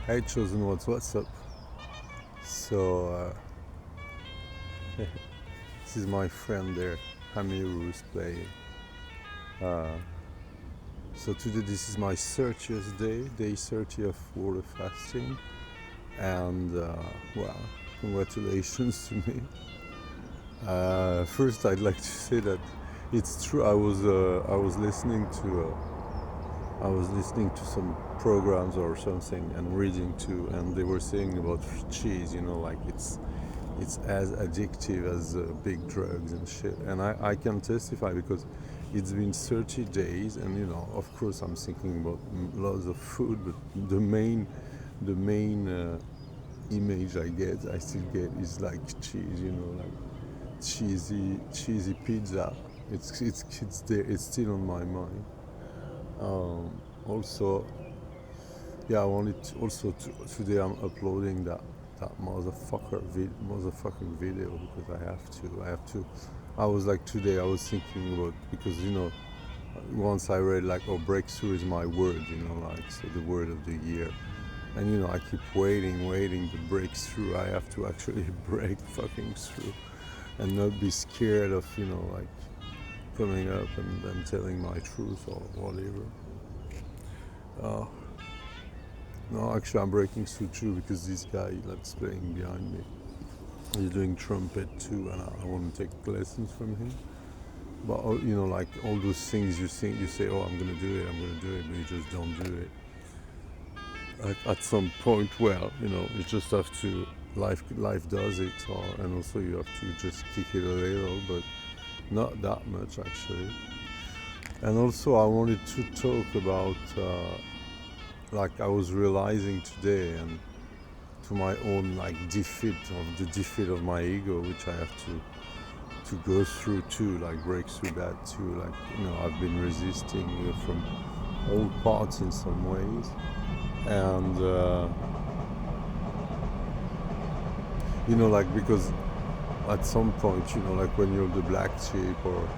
Hey, chosen what's up? So this is my friend there, Hamir, who's playing. Uh, so today this is my 30th day, day 30 of water fasting, and well, congratulations to me. First, I'd like to say that it's true. I was listening to some programs or something and reading too, and they were saying about cheese. Like it's as addictive as big drugs and shit. And I can testify because it's been 30 days, and of course, I'm thinking about lots of food, but the main image I still get is like cheese. Like cheesy pizza. It's there. It's still on my mind. Also, yeah, I wanted to, also today I'm uploading that motherfucking video because I have to. I was like today I was thinking about because once I read like breakthrough is my word, like so the word of the year. And I keep waiting to break through. I have to actually break fucking through and not be scared of like coming up and telling my truth or whatever. Uh, no, actually, I'm breaking through too because this guy that's playing behind me, he's doing trumpet too, and I want to take lessons from him. But like all those things you think, you say, oh, I'm gonna do it, but you just don't do it. At some point, well, you just have to. Life does it, and also you have to just kick it a little, but not that much actually. And also, I wanted to talk about, like I was realizing today, and to my own like defeat of my ego, which I have to go through too, like break through that too. Like I've been resisting from all parts in some ways, and like because at some point, like when you're the black sheep, or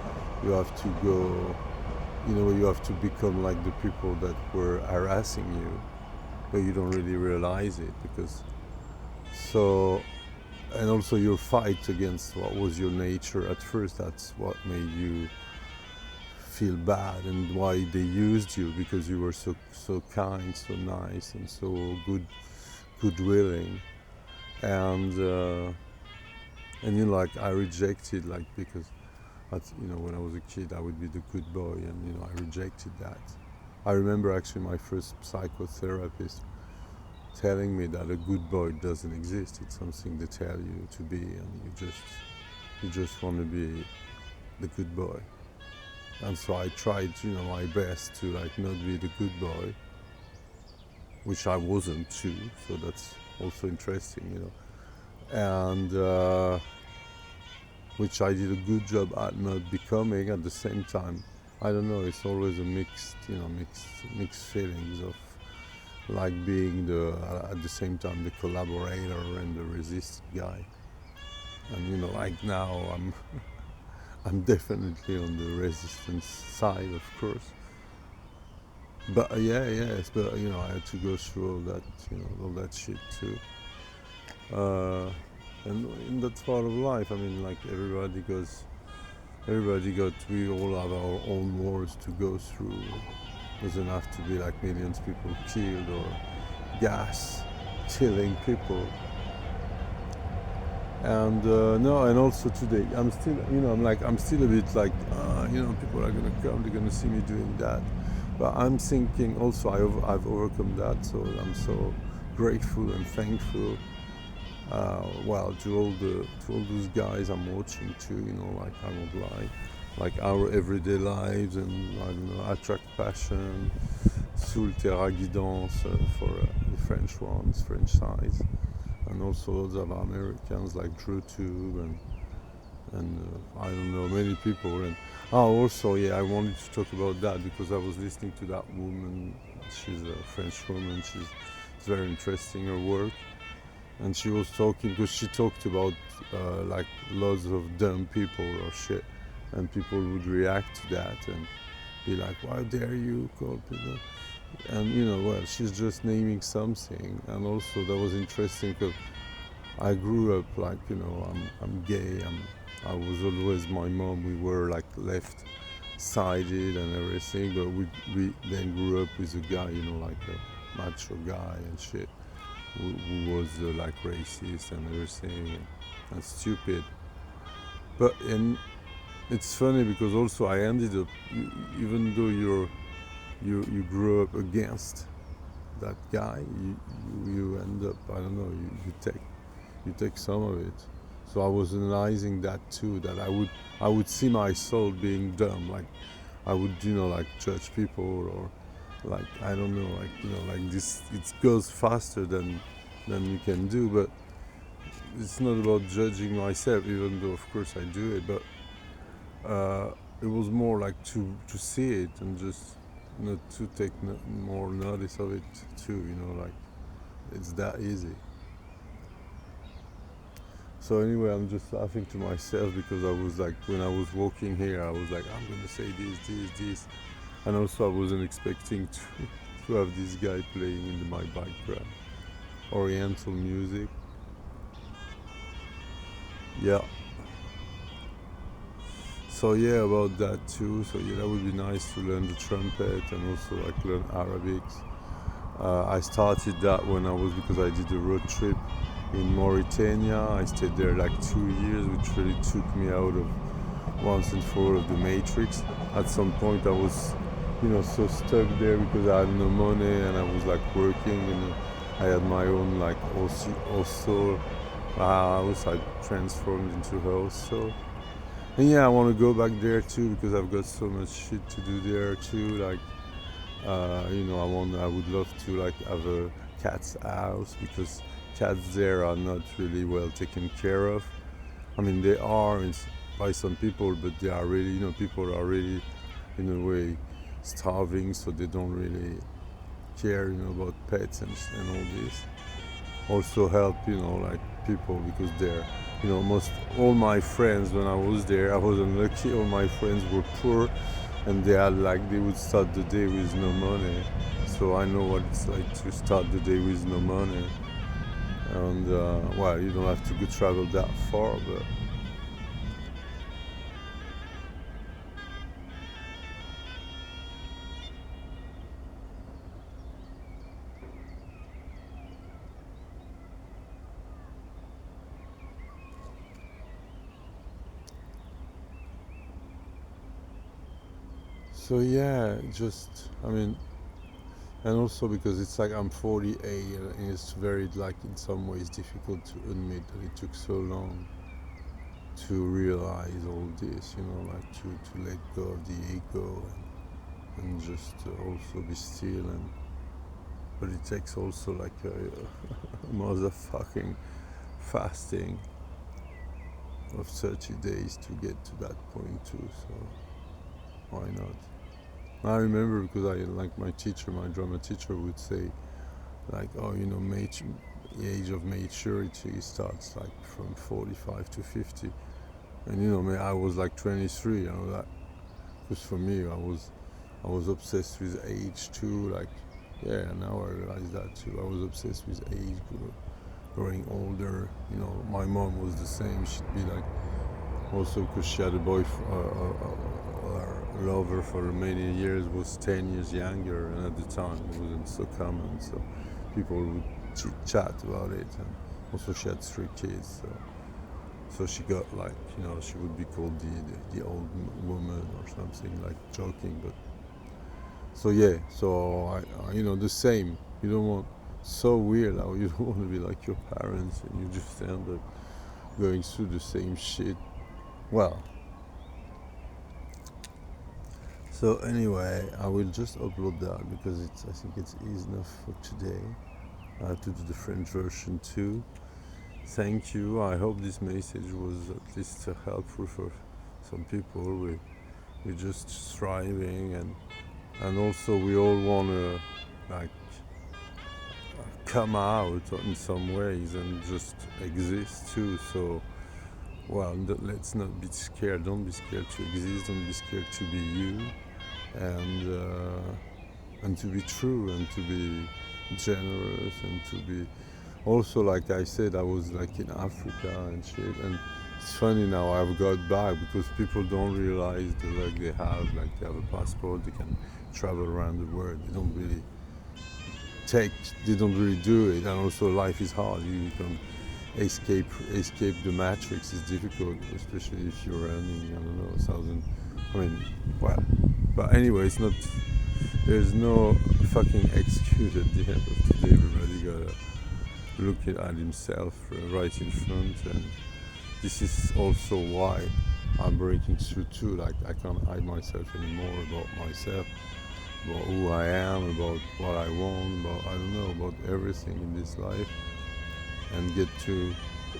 you have to go, you have to become like the people that were harassing you, but you don't really realize it because so. And also your fight against what was your nature at first, that's what made you feel bad and why they used you, because you were so kind, so nice, and so good willing. And like I rejected, like, because when I was a kid I would be the good boy, and I rejected that. I remember actually my first psychotherapist telling me that a good boy doesn't exist. It's something they tell you to be, and you just want to be the good boy. And so I tried, my best to like not be the good boy, which I wasn't too. So that's also interesting. And which I did a good job at not becoming. At the same time, I don't know. It's always a mixed feelings of like being at the same time the collaborator and the resist guy. And like now I'm definitely on the resistance side, of course. But yes, but I had to go through all that shit too. Uh, and that's part of life. I mean, like everybody got. We all have our own wars to go through. Doesn't have to be like millions of people killed or gas killing people. And no, and also today I'm still, I'm still a bit like, people are gonna come, they're gonna see me doing that. But I'm thinking also I've overcome that, so I'm so grateful and thankful. Well, to all those guys I'm watching too, like I won't lie, like our everyday lives, and I don't know, Attract Passion, Soul Terra Guidance for the French ones, French sides, and also lots of Americans like DrewTube and I don't know, many people. And also, yeah, I wanted to talk about that because I was listening to that woman. She's a French woman. It's very interesting, her work. And she was talking, because she talked about like lots of dumb people or shit, and people would react to that and be like, "Why dare you call people?" and well, she's just naming something. And also that was interesting because I grew up like, I'm gay. I was always, my mom, we were like left sided and everything, but we then grew up with a guy, like a macho guy and shit, who was like racist and everything, and stupid. But and it's funny because also I ended up, even though you grew up against that guy, you end up, I don't know, you take some of it. So I was analyzing that too. That I would see myself being dumb, like I would like judge people, or like I don't know, like like this. It goes faster than you can do, but it's not about judging myself, even though of course I do it. But it was more like to see it and just not to take more notice of it too. Like it's that easy. So anyway, I'm just laughing to myself because I was like, when I was walking here, I was like, I'm gonna say this, and also I wasn't expecting to have this guy playing in my background, Oriental music. Yeah. So yeah, about that too. So yeah, that would be nice to learn the trumpet and also like learn Arabic. I started that when I was, because I did a road trip in Mauritania. I stayed there like 2 years, which really took me out of once and for all of the matrix. At some point, I was, so stuck there because I had no money and I was like working, and I had my own like also house. I transformed into a house. So and yeah, I want to go back there too because I've got so much shit to do there too. Like I would love to like have a cat's house because cats there are not really well taken care of. I mean, they are by some people, but they are really, people are really, in a way, starving, so they don't really care, about pets and all this. Also help, like people because they're, most all my friends when I was there, I was unlucky. All my friends were poor, and they would start the day with no money. So I know what it's like to start the day with no money. And well, you don't have to go travel that far, but so yeah, just I mean, and also because it's like I'm 48, and it's very like in some ways difficult to admit that it took so long to realize all this, like to let go of the ego, and just also be still. And but it takes also like a motherfucking fasting of 30 days to get to that point too. So why not? I remember because I like my teacher, my drama teacher would say like, oh, the age of maturity starts like from 45 to 50, and I was like 23. That because for me, I was obsessed with age too. Like, yeah, now I realize that too. I was obsessed with age, growing older. My mom was the same. She'd be like, also because she had a lover for many years, was 10 years younger, and at the time it wasn't so common. So people would chit chat about it, and also she had 3 kids. So she got like, she would be called the old woman or something, like joking. But so yeah, so the same. You don't want, so weird how you don't want to be like your parents, and you just end up going through the same shit. Well, so anyway, I will just upload that because I think it's easy enough for today. I have to do the French version too. Thank you. I hope this message was at least helpful for some people. We're just striving, and also we all want to like come out in some ways and just exist too. So well, let's not be scared. Don't be scared to exist. Don't be scared to be you. And and to be true and to be generous and to be also, like I said, I was like in Africa and shit, and it's funny now I've got back because people don't realize that they have a passport, they can travel around the world. Take they don't really do it, and also life is hard. You can escape the matrix is difficult, especially if you're earning, I don't know, 1,000. I mean, well, but anyway, it's not. There's no fucking excuse at the end of the day. Everybody gotta look at himself right in front, and this is also why I'm breaking through too. Like I can't hide myself anymore about myself, about who I am, about what I want, about I don't know, about everything in this life, and get to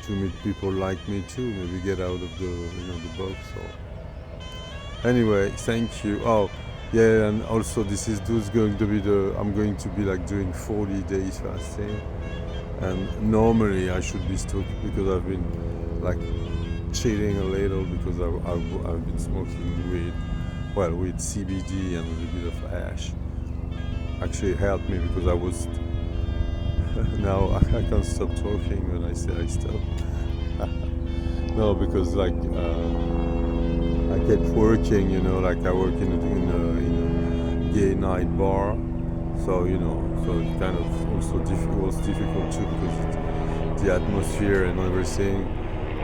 meet people like me too. Maybe get out of the box. Or anyway, thank you. Oh, yeah, and also this going to be I'm going to be like doing 40 days fasting, and normally I should be stuck because I've been like cheating a little because I've been smoking weed, well, with CBD and a little bit of hash. Actually, it helped me because I was now I can't stop talking when I say I stop. No, because like I kept working, like I work in a gay night bar, so so it kind of also was difficult too because the atmosphere and everything.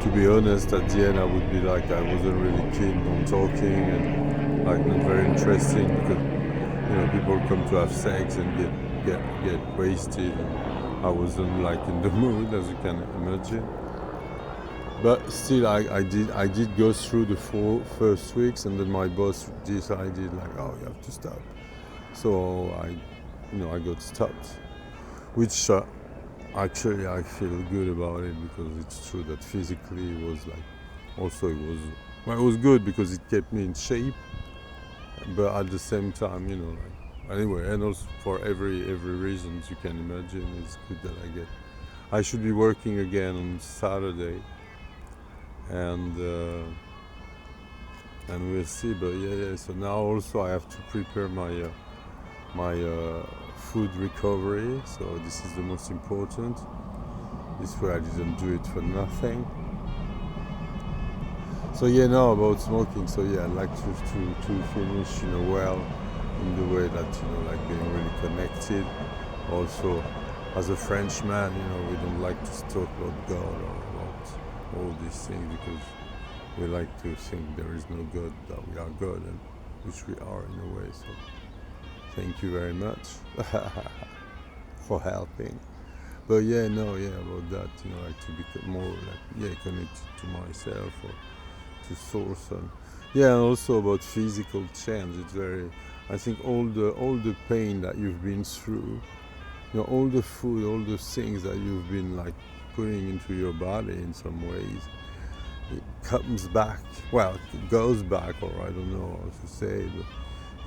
To be honest, at the end I would be like I wasn't really keen on talking and like not very interesting because people come to have sex and get wasted, and I wasn't like in the mood, as you can imagine. But still, I did go through the 4 first weeks, and then my boss decided like, oh, you have to stop. So I got stopped, which actually I feel good about it because it's true that physically it was like, also it was good because it kept me in shape, but at the same time, like anyway, and also for every reason you can imagine, it's good that I should be working again on Saturday, and we'll see. But yeah. So now also I have to prepare my food recovery. So this is the most important. This way I didn't do it for nothing. So yeah, now about smoking. So yeah, I'd like to finish well in the way that like being really connected. Also, as a Frenchman, we don't like to talk about God or about all these things because we like to think there is no God, that we are God, and which we are in a way. So thank you very much for helping. But yeah, about that, like to become more like connected to myself or to source, and also about physical change. It's very, I think all the pain that you've been through, all the food, all the things that you've been like putting into your body in some ways, it comes back. Well, it goes back, or I don't know how to say, but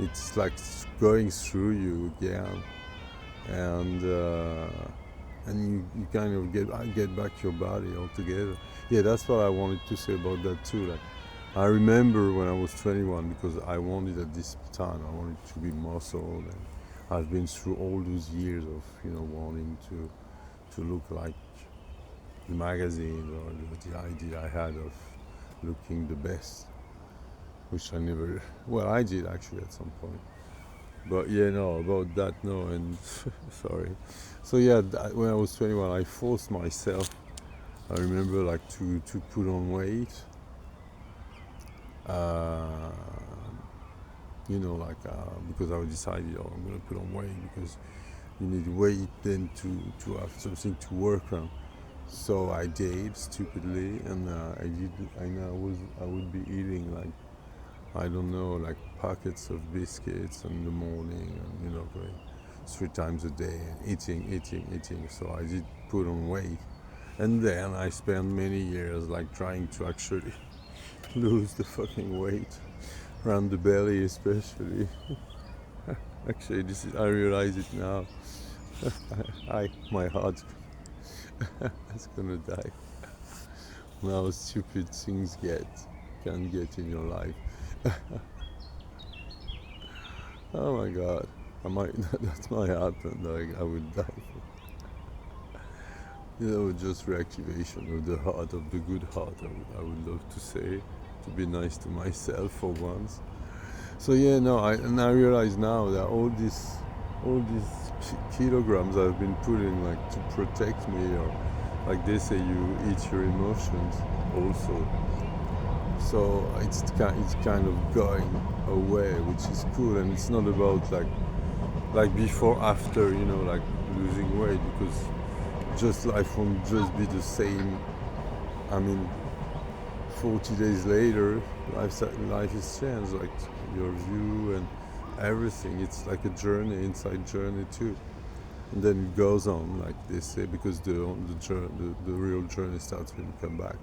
it's like going through you again, and you kind of get back your body altogether. Yeah, that's what I wanted to say about that too. Like, I remember when I was 21, because I wanted at this time, I wanted to be muscled, and I've been through all those years of wanting to look like the magazine, or the idea I had of looking the best, which I never. Well, I did actually at some point. But about that, no, and sorry. So yeah, when I was 21, I forced myself. I remember like to put on weight. Uh, because I decided, oh, I'm gonna put on weight because you need weight then to have something to work on. So I did stupidly, and I would be eating like, I don't know, like packets of biscuits in the morning, and going 3 times a day and eating. So I did put on weight, and then I spent many years like trying to actually lose the fucking weight around the belly, especially. Actually, I realize it now. My heart is gonna die. How stupid things can get in your life. Oh my god. I might that might happen. Like I would die. Just reactivation of the heart, of the good heart. I would love to say, to be nice to myself for once. So yeah, no, I realize now that all these kilograms I've been putting like to protect me, or like they say, you eat your emotions also. So it's kind of going away, which is cool, and it's not about like before after, like losing weight, because just life won't just be the same. I mean, 40 days later, life is changed, like your view and everything. It's like a journey, inside journey too. And then it goes on, like they say, because the real journey starts when you come back.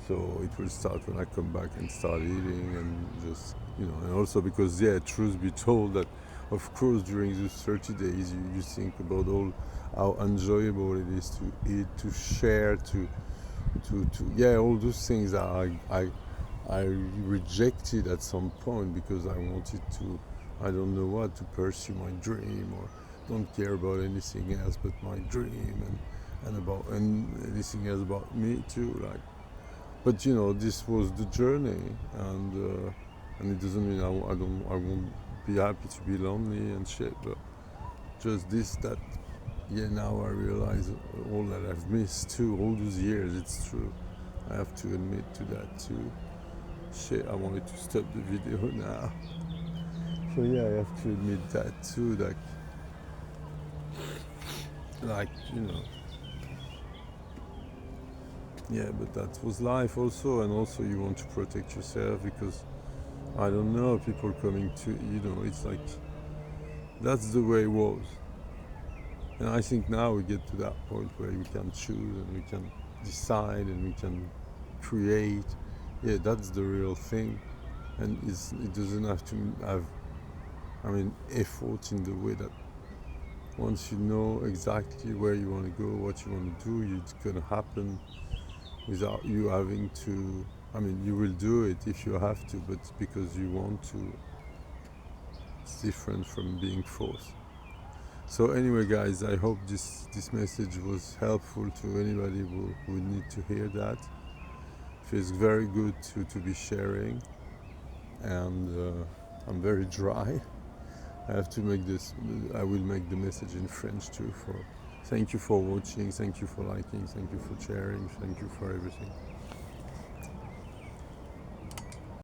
So it will start when I come back and start eating, and just, and also because, yeah, truth be told, that of course during these 30 days you think about all how enjoyable it is to eat, to share, yeah, all those things that I rejected at some point because I wanted to, I don't know what, to pursue my dream, or don't care about anything else but my dream, and anything else about me too, like. But this was the journey, and it doesn't mean I won't be happy to be lonely and shit. But just this, that, yeah. Now I realize all that I've missed too, all those years. It's true. I have to admit to that too. Shit, I wanted to stop the video now. So yeah, I have to admit that too. Like yeah. But that was life also, and also you want to protect yourself because I don't know, people coming to, it's like, that's the way it was. And I think now we get to that point where we can choose and we can decide and we can create. Yeah, that's the real thing. And it doesn't have to have, effort in the way that once you know exactly where you want to go, what you want to do, it's going to happen without you having to. You will do it if you have to, but because you want to. It's different from being forced. So anyway, guys, I hope this message was helpful to anybody who would need to hear that. Feels very good to be sharing, and I'm very dry. I have to make this. I will make the message in French too. Thank you for watching. Thank you for liking. Thank you for sharing. Thank you for everything.